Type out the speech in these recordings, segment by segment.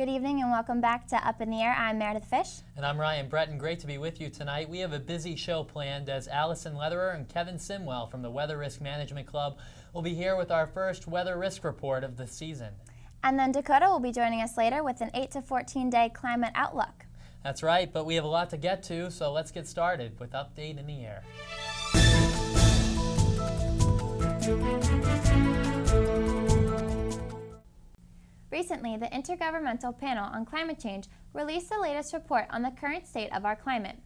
Good evening and welcome back to Up in the Air. I'm Meredith Fish. And I'm Ryan Breton. Great to be with you tonight. We have a busy show planned as Allison Lederer and Kevin Simwell from the Weather Risk Management Club will be here with our first weather risk report of the season. And then Dakota will be joining us later with an 8 to 14 day climate outlook. That's right, but we have a lot to get to, so let's get started with Update in the Air. Recently, the Intergovernmental Panel on Climate Change released the latest report on the current state of our climate.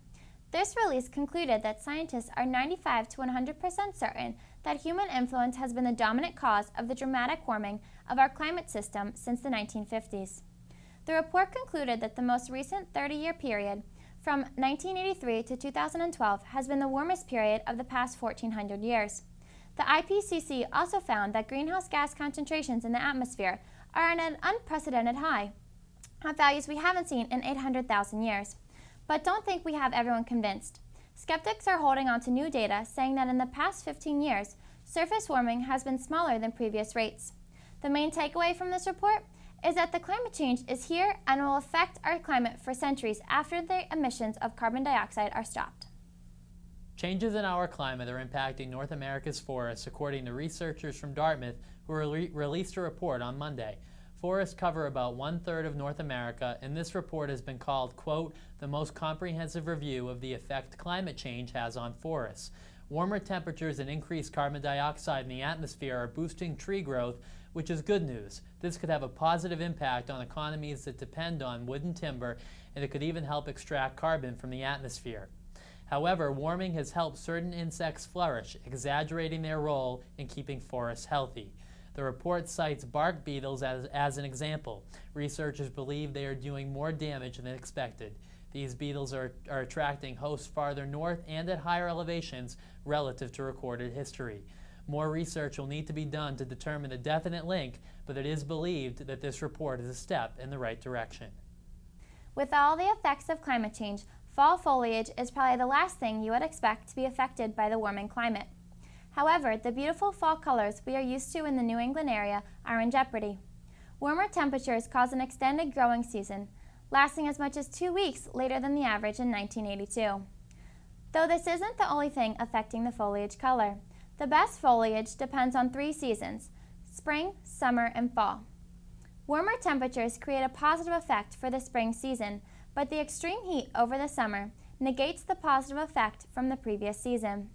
This release concluded that scientists are 95 to 100% certain that human influence has been the dominant cause of the dramatic warming of our climate system since the 1950s. The report concluded that the most recent 30-year period, from 1983 to 2012, has been the warmest period of the past 1,400 years. The IPCC also found that greenhouse gas concentrations in the atmosphere are at an unprecedented high, at values we haven't seen in 800,000 years. But don't think we have everyone convinced. Skeptics are holding on to new data saying that in the past 15 years, surface warming has been smaller than previous rates. The main takeaway from this report is that the climate change is here and will affect our climate for centuries after the emissions of carbon dioxide are stopped. Changes in our climate are impacting North America's forests, according to researchers from Dartmouth who released a report on Monday. Forests cover about 1/3 of North America, and this report has been called, quote, the most comprehensive review of the effect climate change has on forests. Warmer temperatures and increased carbon dioxide in the atmosphere are boosting tree growth, which is good news. This could have a positive impact on economies that depend on wood and timber, and it could even help extract carbon from the atmosphere. However, warming has helped certain insects flourish, exaggerating their role in keeping forests healthy. The report cites bark beetles as an example. Researchers believe they are doing more damage than expected. These beetles are attracting hosts farther north and at higher elevations relative to recorded history. More research will need to be done to determine a definite link, but it is believed that this report is a step in the right direction. With all the effects of climate change, fall foliage is probably the last thing you would expect to be affected by the warming climate. However, the beautiful fall colors we are used to in the New England area are in jeopardy. Warmer temperatures cause an extended growing season, lasting as much as 2 weeks later than the average in 1982. Though this isn't the only thing affecting the foliage color. The best foliage depends on 3 seasons: spring, summer, and fall. Warmer temperatures create a positive effect for the spring season, but the extreme heat over the summer negates the positive effect from the previous season.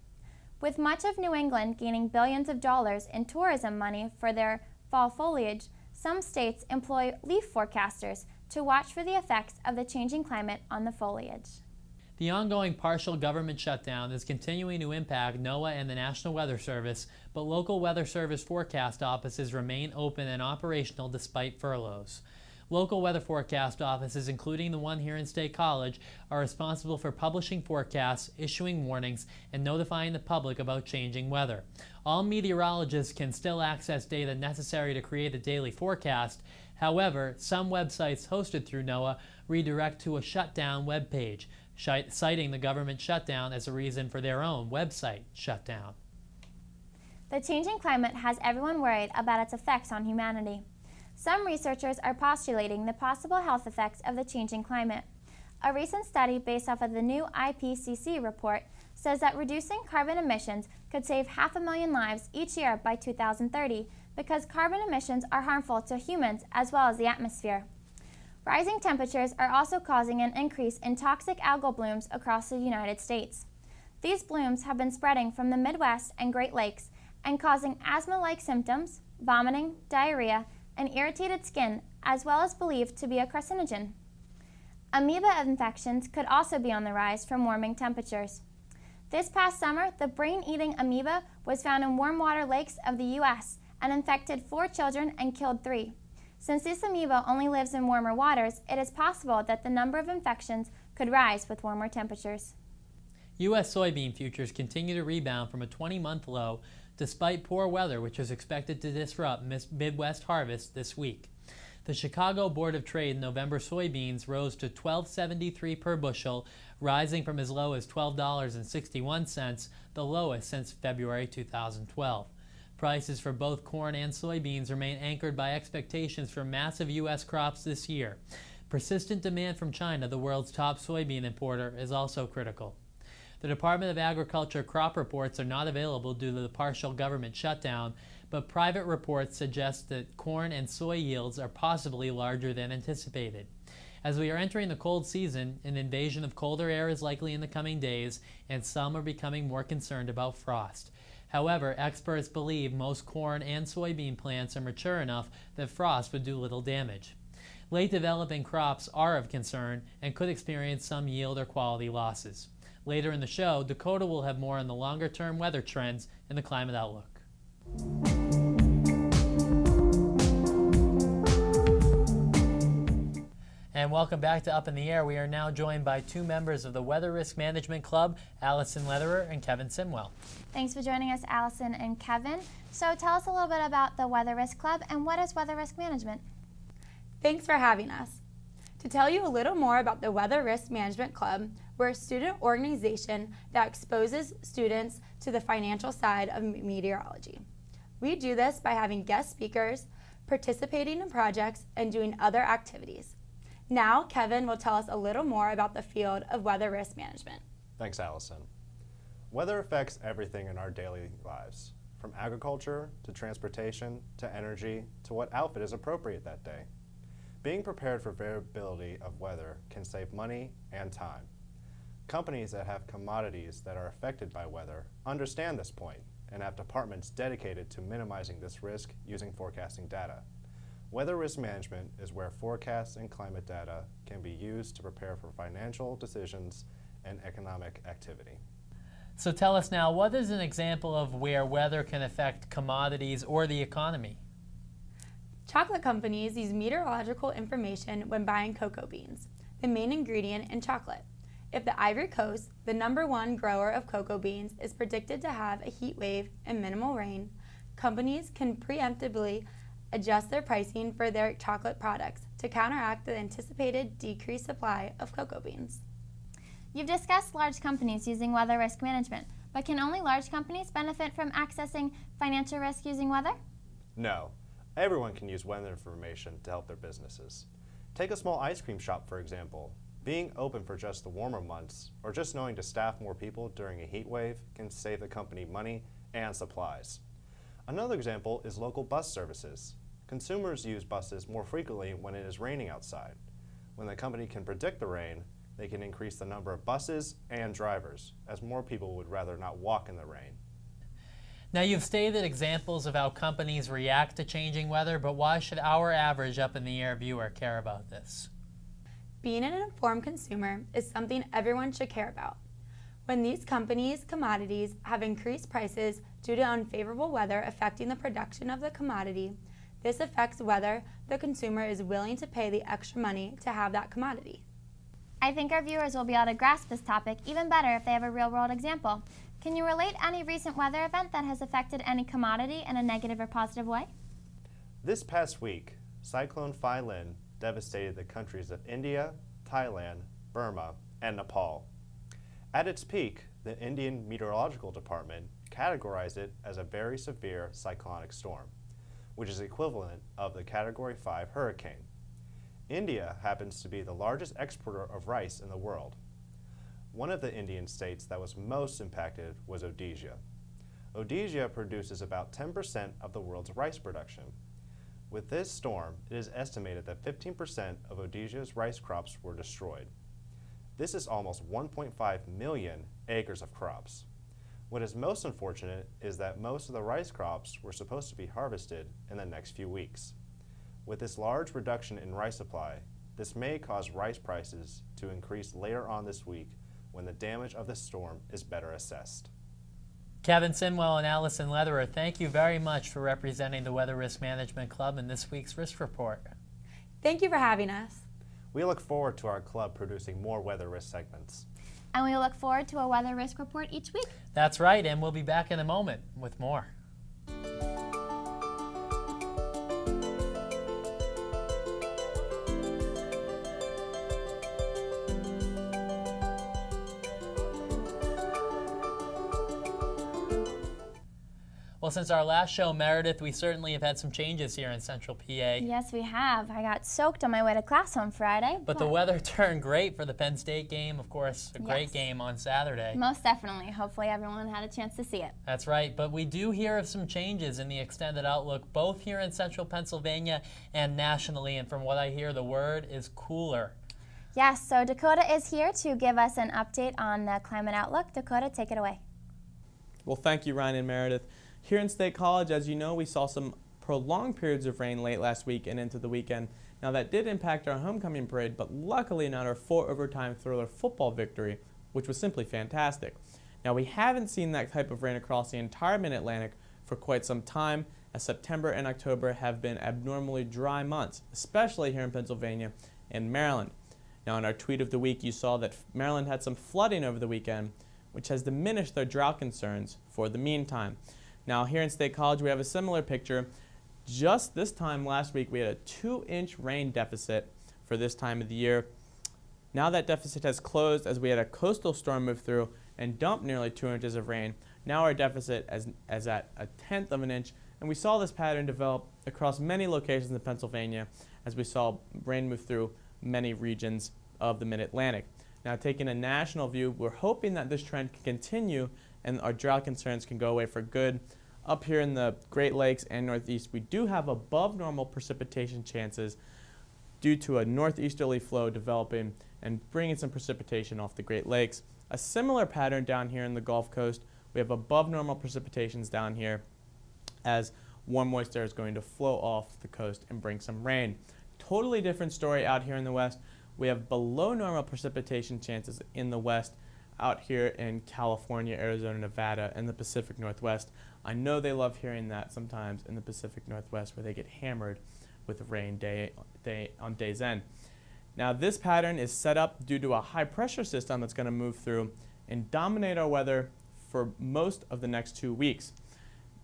With much of New England gaining billions of dollars in tourism money for their fall foliage, some states employ leaf forecasters to watch for the effects of the changing climate on the foliage. The ongoing partial government shutdown is continuing to impact NOAA and the National Weather Service, but local Weather Service forecast offices remain open and operational despite furloughs. Local weather forecast offices, including the one here in State College, are responsible for publishing forecasts, issuing warnings, and notifying the public about changing weather. All meteorologists can still access data necessary to create a daily forecast. However, some websites hosted through NOAA redirect to a shutdown webpage, citing the government shutdown as a reason for their own website shutdown. The changing climate has everyone worried about its effects on humanity. Some researchers are postulating the possible health effects of the changing climate. A recent study based off of the new IPCC report says that reducing carbon emissions could save 500,000 lives each year by 2030 because carbon emissions are harmful to humans as well as the atmosphere. Rising temperatures are also causing an increase in toxic algal blooms across the United States. These blooms have been spreading from the Midwest and Great Lakes and causing asthma-like symptoms, vomiting, diarrhea, and irritated skin, as well as believed to be a carcinogen. Amoeba infections could also be on the rise from warming temperatures. This past summer, the brain-eating amoeba was found in warm water lakes of the U.S. and infected 4 children and killed 3. Since this amoeba only lives in warmer waters, it is possible that the number of infections could rise with warmer temperatures. U.S. soybean futures continue to rebound from a 20-month low despite poor weather, which is expected to disrupt Midwest harvests this week. The Chicago Board of Trade November soybeans rose to $12.73 per bushel, rising from as low as $12.61, the lowest since February 2012. Prices for both corn and soybeans remain anchored by expectations for massive U.S. crops this year. Persistent demand from China, the world's top soybean importer, is also critical. The Department of Agriculture crop reports are not available due to the partial government shutdown, but private reports suggest that corn and soy yields are possibly larger than anticipated. As we are entering the cold season, an invasion of colder air is likely in the coming days, and some are becoming more concerned about frost. However, experts believe most corn and soybean plants are mature enough that frost would do little damage. Late developing crops are of concern and could experience some yield or quality losses. Later in the show, Dakota will have more on the longer-term weather trends and the climate outlook. And welcome back to Up in the Air. We are now joined by two members of the Weather Risk Management Club, Allison Lederer and Kevin Simwell. Thanks for joining us, Allison and Kevin. So tell us a little bit about the Weather Risk Club and what is weather risk management? Thanks for having us. To tell you a little more about the Weather Risk Management Club, we're a student organization that exposes students to the financial side of meteorology. We do this by having guest speakers, participating in projects, and doing other activities. Now, Kevin will tell us a little more about the field of weather risk management. Thanks, Allison. Weather affects everything in our daily lives, from agriculture to transportation to energy to what outfit is appropriate that day. Being prepared for variability of weather can save money and time. Companies that have commodities that are affected by weather understand this point and have departments dedicated to minimizing this risk using forecasting data. Weather risk management is where forecasts and climate data can be used to prepare for financial decisions and economic activity. So tell us now, what is an example of where weather can affect commodities or the economy? Chocolate companies use meteorological information when buying cocoa beans, the main ingredient in chocolate. If the Ivory Coast, the #1 grower of cocoa beans, is predicted to have a heat wave and minimal rain, companies can preemptively adjust their pricing for their chocolate products to counteract the anticipated decreased supply of cocoa beans. You've discussed large companies using weather risk management, but can only large companies benefit from accessing financial risk using weather? No, everyone can use weather information to help their businesses. Take a small ice cream shop, for example. Being open for just the warmer months, or just knowing to staff more people during a heat wave, can save the company money and supplies. Another example is local bus services. Consumers use buses more frequently when it is raining outside. When the company can predict the rain, they can increase the number of buses and drivers, as more people would rather not walk in the rain. Now, you've stated examples of how companies react to changing weather, but why should our average Up in the Air viewer care about this? Being an informed consumer is something everyone should care about. When these companies' commodities have increased prices due to unfavorable weather affecting the production of the commodity, this affects whether the consumer is willing to pay the extra money to have that commodity. I think our viewers will be able to grasp this topic even better if they have a real-world example. Can you relate any recent weather event that has affected any commodity in a negative or positive way? This past week, Cyclone Phylin devastated the countries of India, Thailand, Burma, and Nepal. At its peak, the Indian Meteorological Department categorized it as a very severe cyclonic storm, which is equivalent of the Category 5 hurricane. India happens to be the largest exporter of rice in the world. One of the Indian states that was most impacted was Odisha. Odisha produces about 10% of the world's rice production. With this storm, it is estimated that 15% of Odisha's rice crops were destroyed. This is almost 1.5 million acres of crops. What is most unfortunate is that most of the rice crops were supposed to be harvested in the next few weeks. With this large reduction in rice supply, this may cause rice prices to increase later on this week when the damage of the storm is better assessed. Kevin Simwell and Allison Lederer, thank you very much for representing the Weather Risk Management Club in this week's Risk Report. Thank you for having us. We look forward to our club producing more weather risk segments. And we look forward to a weather risk report each week. That's right, and we'll be back in a moment with more. Well, since our last show, Meredith, we certainly have had some changes here in Central PA. Yes, we have. I got soaked on my way to class on Friday. But the weather turned great for the Penn State game. Of course, a great game on Saturday. Most definitely. Hopefully everyone had a chance to see it. That's right. But we do hear of some changes in the extended outlook, both here in Central Pennsylvania and nationally. And from what I hear, the word is cooler. Yes, so Dakota is here to give us an update on the climate outlook. Dakota, take it away. Well, thank you, Ryan and Meredith. Here in State College, as you know, we saw some prolonged periods of rain late last week and into the weekend. Now, that did impact our homecoming parade, but luckily not our 4-overtime thriller football victory, which was simply fantastic. Now, we haven't seen that type of rain across the entire Mid-Atlantic for quite some time, as September and October have been abnormally dry months, especially here in Pennsylvania and Maryland. Now, in our tweet of the week, you saw that Maryland had some flooding over the weekend, which has diminished their drought concerns for the meantime. Now, here in State College, we have a similar picture. Just this time last week, we had a 2-inch rain deficit for this time of the year. Now that deficit has closed as we had a coastal storm move through and dump nearly 2 inches of rain. Now our deficit is at 1/10 of an inch, and we saw this pattern develop across many locations in Pennsylvania as we saw rain move through many regions of the Mid-Atlantic. Now, taking a national view, we're hoping that this trend can continue and our drought concerns can go away for good. Up here in the Great Lakes and Northeast, we do have above normal precipitation chances due to a northeasterly flow developing and bringing some precipitation off the Great Lakes. A similar pattern down here in the Gulf Coast. We have above normal precipitations down here as warm moist air is going to flow off the coast and bring some rain. Totally different story out here in the West. We have below normal precipitation chances in the West out here in California, Arizona, Nevada, and the Pacific Northwest. I know they love hearing that sometimes in the Pacific Northwest where they get hammered with rain on day's end. Now, this pattern is set up due to a high pressure system that's going to move through and dominate our weather for most of the next 2 weeks.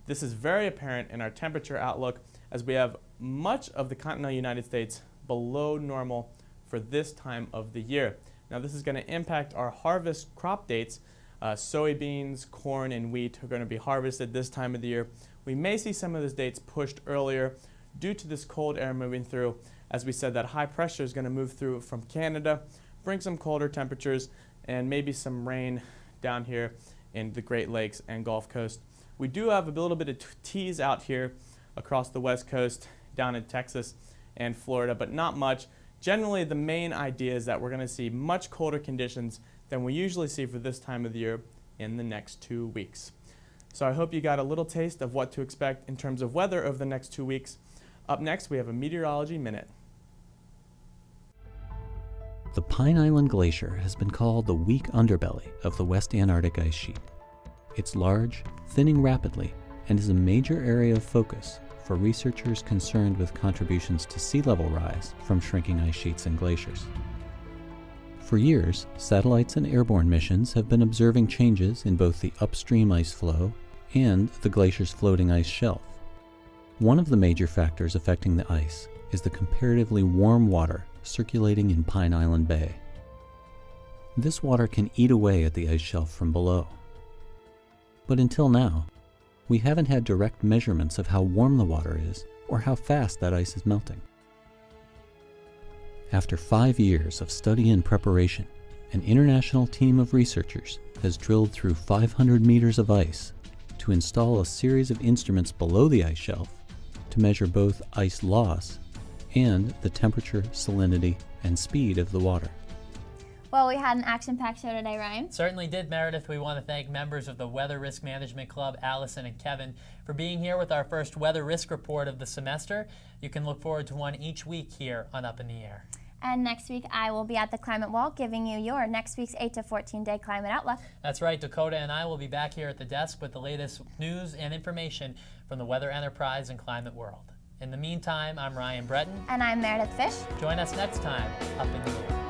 This is very apparent in our temperature outlook as we have much of the continental United States below normal for this time of the year. Now, this is going to impact our harvest crop dates. Soybeans, corn, and wheat are going to be harvested this time of the year. We may see some of those dates pushed earlier due to this cold air moving through. As we said, that high pressure is going to move through from Canada, bring some colder temperatures, and maybe some rain down here in the Great Lakes and Gulf Coast. We do have a little bit of tease out here across the West Coast, down in Texas and Florida, but not much. Generally, the main idea is that we're going to see much colder conditions than we usually see for this time of the year in the next 2 weeks. So I hope you got a little taste of what to expect in terms of weather over the next 2 weeks. Up next, we have a Meteorology Minute. The Pine Island Glacier has been called the weak underbelly of the West Antarctic ice sheet. It's large, thinning rapidly, and is a major area of focus for researchers concerned with contributions to sea level rise from shrinking ice sheets and glaciers. For years, satellites and airborne missions have been observing changes in both the upstream ice flow and the glacier's floating ice shelf. One of the major factors affecting the ice is the comparatively warm water circulating in Pine Island Bay. This water can eat away at the ice shelf from below. But until now, we haven't had direct measurements of how warm the water is or how fast that ice is melting. After 5 years of study and preparation, an international team of researchers has drilled through 500 meters of ice to install a series of instruments below the ice shelf to measure both ice loss and the temperature, salinity, and speed of the water. Well, we had an action-packed show today, Ryan. Certainly did, Meredith. We want to thank members of the Weather Risk Management Club, Allison and Kevin, for being here with our first weather risk report of the semester. You can look forward to one each week here on Up in the Air. And next week, I will be at the Climate Wall giving you your next week's 8 to 14-day climate outlook. That's right. Dakota and I will be back here at the desk with the latest news and information from the weather enterprise and climate world. In the meantime, I'm Ryan Breton. And I'm Meredith Fish. Join us next time, Up in the Air.